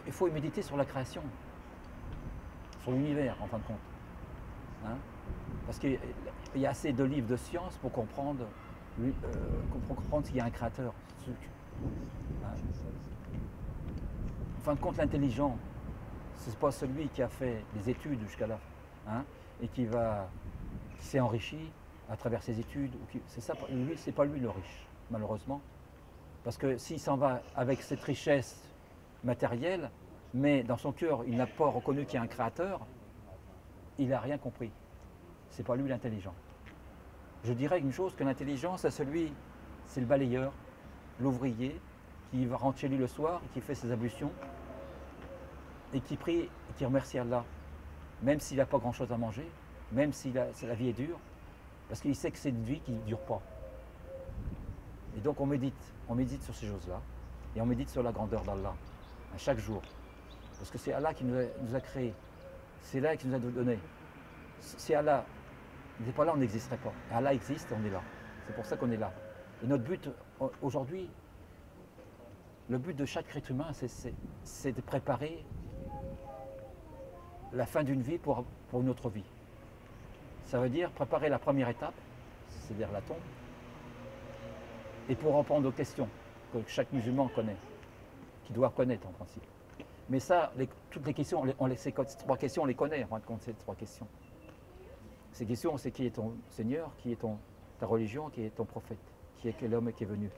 il faut méditer sur la création, sur l'univers en fin de compte. Hein, parce qu'il y a assez de livres de science pour comprendre, qu'il y a un créateur. Hein. En fin de compte, l'intelligent, ce n'est pas celui qui a fait des études jusqu'à là, hein, et qui s'est enrichi à travers ses études. C'est ça, lui, c'est pas lui le riche, malheureusement. Parce que s'il s'en va avec cette richesse matérielle, mais dans son cœur, il n'a pas reconnu qu'il y a un créateur, il n'a rien compris. C'est pas lui l'intelligent. Je dirais une chose, que l'intelligent, c'est le balayeur, l'ouvrier, qui va rentrer chez lui le soir, qui fait ses ablutions, et qui prie, et qui remercie Allah, même s'il n'a pas grand-chose à manger, même si la vie est dure, parce qu'il sait que c'est une vie qui ne dure pas. Et donc on médite sur ces choses-là, et on médite sur la grandeur d'Allah, à chaque jour. Parce que c'est Allah qui nous a créés, c'est Allah qui nous a donné. Si Allah n'était pas là, on n'existerait pas. Allah existe, on est là. C'est pour ça qu'on est là. Et notre but aujourd'hui, le but de chaque être humain, c'est de préparer la fin d'une vie pour une autre vie. Ça veut dire préparer la première étape, c'est-à-dire la tombe, et pour répondre aux questions que chaque musulman connaît, qui doit connaître en principe. Mais ça, toutes les questions, ces 3 questions, on les connaît en fin de compte, ces 3 questions. Ces questions, c'est qui est ton Seigneur, qui est ta religion, qui est ton prophète, qui est quel homme qui est venu.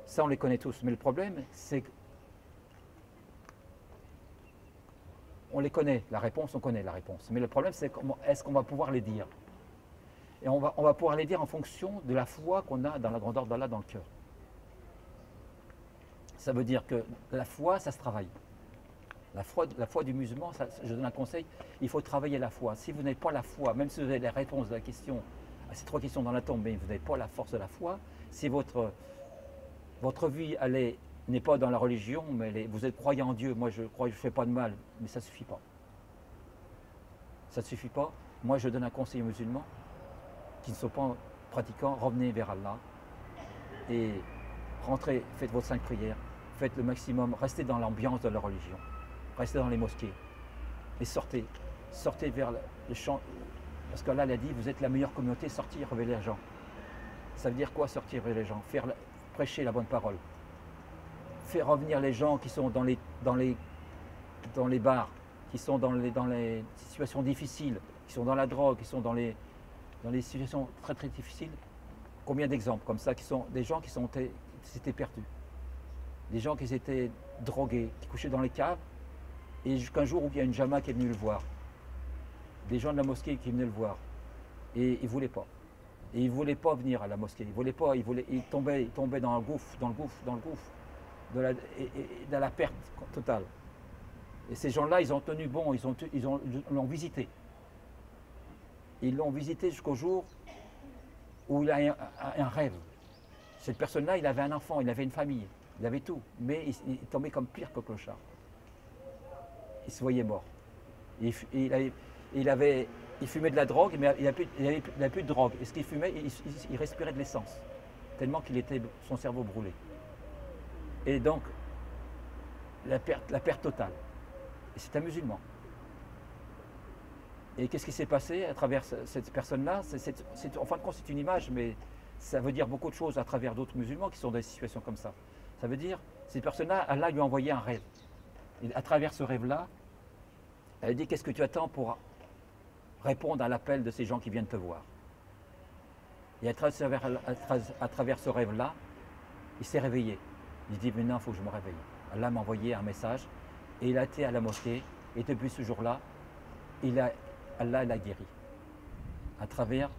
Ça, on les connaît tous. Mais le problème, c'est qu'on les connaît, la réponse, on connaît la réponse. Mais le problème, c'est est-ce qu'on va pouvoir les dire? Et on va pouvoir les dire en fonction de la foi qu'on a dans la grandeur d'Allah dans le cœur. Ça veut dire que la foi, ça se travaille. La foi du musulman, je donne un conseil, il faut travailler la foi. Si vous n'avez pas la foi, même si vous avez les réponses de la question, à ces 3 questions dans la tombe, mais vous n'avez pas la force de la foi, si votre vie n'est pas dans la religion, mais vous êtes croyant en Dieu, moi je crois que je ne fais pas de mal, mais ça ne suffit pas. Ça ne suffit pas. Moi je donne un conseil aux musulmans qui ne sont pas pratiquants, revenez vers Allah et rentrez, faites vos 5 prières, faites le maximum, restez dans l'ambiance de la religion. Restez dans les mosquées et sortez vers le champ, parce qu'Allah l'a dit, vous êtes la meilleure communauté, sortir révéler les gens. Ça veut dire quoi sortir révéler les gens? Prêcher la bonne parole, faire revenir les gens qui sont dans les bars, qui sont dans les situations difficiles, qui sont dans la drogue, qui sont dans les situations très très difficiles. Combien d'exemples comme ça, qui sont des gens qui s'étaient perdus, des gens qui s'étaient drogués, qui couchaient dans les caves, et jusqu'un jour où il y a une jama qui est venue le voir, des gens de la mosquée qui venaient le voir, et ils ne voulaient pas. Et ils ne voulaient pas venir à la mosquée, ils ne voulaient pas, ils tombaient dans le gouffre, de la perte totale. Et ces gens-là, ils ont tenu bon, ils l'ont visité. Ils l'ont visité jusqu'au jour où il a un rêve. Cette personne-là, il avait un enfant, il avait une famille, il avait tout, mais il tombait comme pire que clochard. Il se voyait mort. Il fumait de la drogue, mais il n'avait plus de drogue. Et ce qu'il fumait, il respirait de l'essence, tellement qu'il était son cerveau brûlé. Et donc, la perte totale. Et c'est un musulman. Et qu'est-ce qui s'est passé à travers cette personne-là? En fin de compte, c'est une image, mais ça veut dire beaucoup de choses à travers d'autres musulmans qui sont dans des situations comme ça. Ça veut dire, cette personne-là, Allah lui a envoyé un rêve. Et à travers ce rêve-là, elle dit, qu'est-ce que tu attends pour répondre à l'appel de ces gens qui viennent te voir? Et à travers ce rêve-là, il s'est réveillé. Il dit, maintenant, il faut que je me réveille. Allah m'a envoyé un message, et il a été à la mosquée, et depuis ce jour-là, Allah l'a guéri. À travers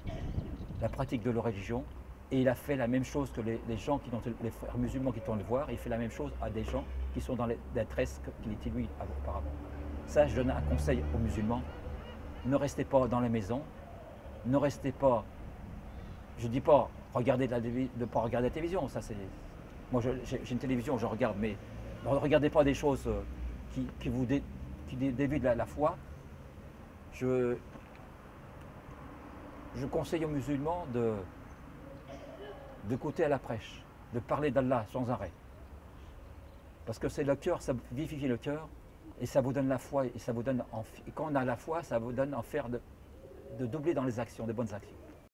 la pratique de la religion, et il a fait la même chose que les frères musulmans qui tournent le voir, il fait la même chose à des gens qui sont dans la détresse qu'il était lui auparavant. Ça, je donne un conseil aux musulmans, ne restez pas dans la maison, ne restez pas, je ne dis pas de ne pas regarder la télévision, ça c'est, moi j'ai une télévision, je regarde, mais ne regardez pas des choses qui vous dévient de la foi. Je conseille aux musulmans d'écouter à la prêche, de parler d'Allah sans arrêt. Parce que c'est le cœur, ça vivifie le cœur, et ça vous donne la foi, et ça vous donne, et quand on a la foi, ça vous donne en faire de doubler dans les actions, de bonnes actions.